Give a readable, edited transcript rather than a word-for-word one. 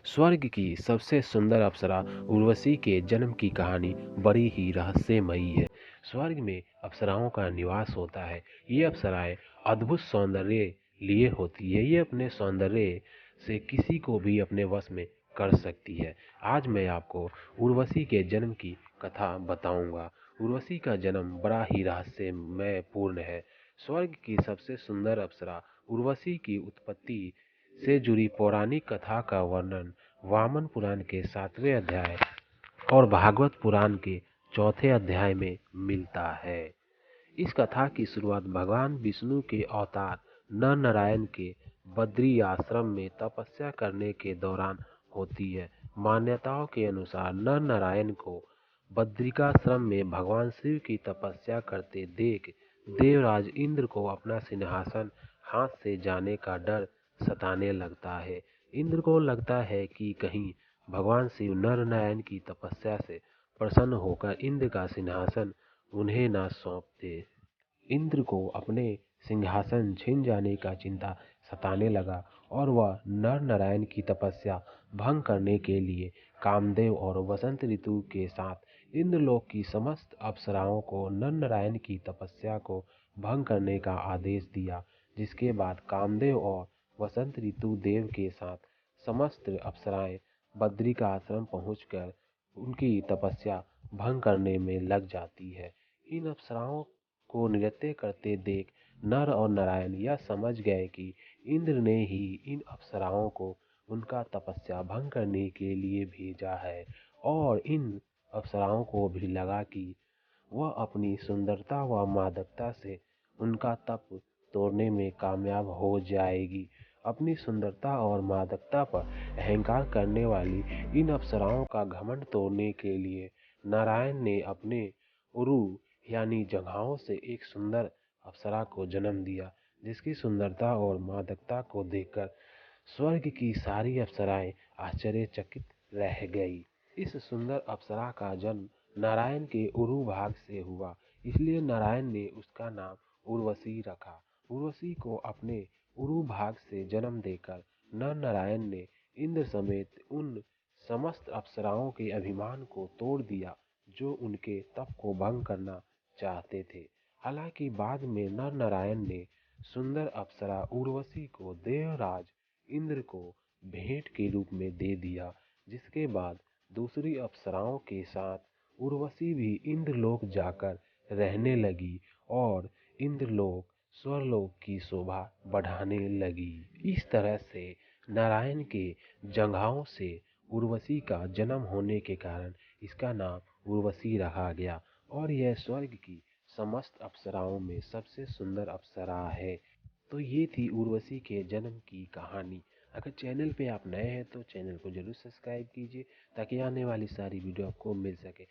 स्वर्ग की सबसे सुंदर अप्सरा उर्वशी के जन्म की कहानी बड़ी ही रहस्यमयी है। स्वर्ग में अप्सराओं का निवास होता है। ये अप्सराएं अद्भुत सौंदर्य लिए होती है। ये अपने सौंदर्य से किसी को भी अपने वश में कर सकती है। आज मैं आपको उर्वशी के जन्म की कथा बताऊंगा। उर्वशी का जन्म बड़ा ही रहस्यमय पूर्ण है। स्वर्ग की सबसे सुंदर अप्सरा उर्वशी की उत्पत्ति से जुड़ी पौराणिक कथा का वर्णन वामन पुराण के 7वें अध्याय और भागवत पुराण के 4थे अध्याय में मिलता है। इस कथा की शुरुआत भगवान विष्णु के अवतार नर नारायण के बद्री आश्रम में तपस्या करने के दौरान होती है। मान्यताओं के अनुसार नर नारायण को बद्रिकाश्रम में भगवान शिव की तपस्या करते देख देवराज इंद्र को अपना सिंहासन हाथ से जाने का डर सताने लगता है। इंद्र को लगता है कि कहीं भगवान शिव नर नारायण की तपस्या से प्रसन्न होकर इंद्र का सिंहासन उन्हें ना सौंप दे। इंद्र को अपने सिंहासन छिन जाने का चिंता सताने लगा और वह नर नारायण की तपस्या भंग करने के लिए कामदेव और वसंत ऋतु के साथ इंद्रलोक की समस्त अप्सराओं को नर नारायण की तपस्या को भंग करने का आदेश दिया। जिसके बाद कामदेव और वसंत ऋतु देव के साथ समस्त अप्सराएं बद्री का आश्रम पहुंचकर उनकी तपस्या भंग करने में लग जाती है। इन अप्सराओं को नृत्य करते देख नर और नारायण यह समझ गए कि इंद्र ने ही इन अप्सराओं को उनका तपस्या भंग करने के लिए भेजा है और इन अप्सराओं को भी लगा कि वह अपनी सुंदरता व मादकता से उनका तप तोड़ने में कामयाब हो जाएगी। अपनी सुंदरता और मादकता पर अहंकार करने वाली इन अप्सराओं का घमंड तोड़ने के लिए नारायण ने अपने उरु यानी जंघाओं से एक सुंदर अप्सरा को जन्म दिया, जिसकी सुंदरता और मादकता को देखकर स्वर्ग की सारी अप्सराएं आश्चर्यचकित रह गई। इस सुंदर अप्सरा का जन्म नारायण के उरु भाग से हुआ, इसलिए नारायण ने उसका नाम उर्वशी रखा। उर्वशी को अपने उरु भाग से जन्म देकर नर नारायण ने इंद्र समेत उन समस्त अप्सराओं के अभिमान को तोड़ दिया जो उनके तप को भंग करना चाहते थे। हालांकि बाद में नर नारायण ने सुंदर अप्सरा उर्वशी को देवराज इंद्र को भेंट के रूप में दे दिया। जिसके बाद दूसरी अप्सराओं के साथ उर्वशी भी इंद्रलोक जाकर रहने लगी और इंद्रलोक स्वर्लोक की शोभा बढ़ाने लगी। इस तरह से नारायण के जंघाओं से उर्वशी का जन्म होने के कारण इसका नाम उर्वशी रखा गया और यह स्वर्ग की समस्त अप्सराओं में सबसे सुंदर अप्सरा है। तो ये थी उर्वशी के जन्म की कहानी। अगर चैनल पे आप नए हैं तो चैनल को जरूर सब्सक्राइब कीजिए ताकि आने वाली सारी वीडियो आपको मिल सके।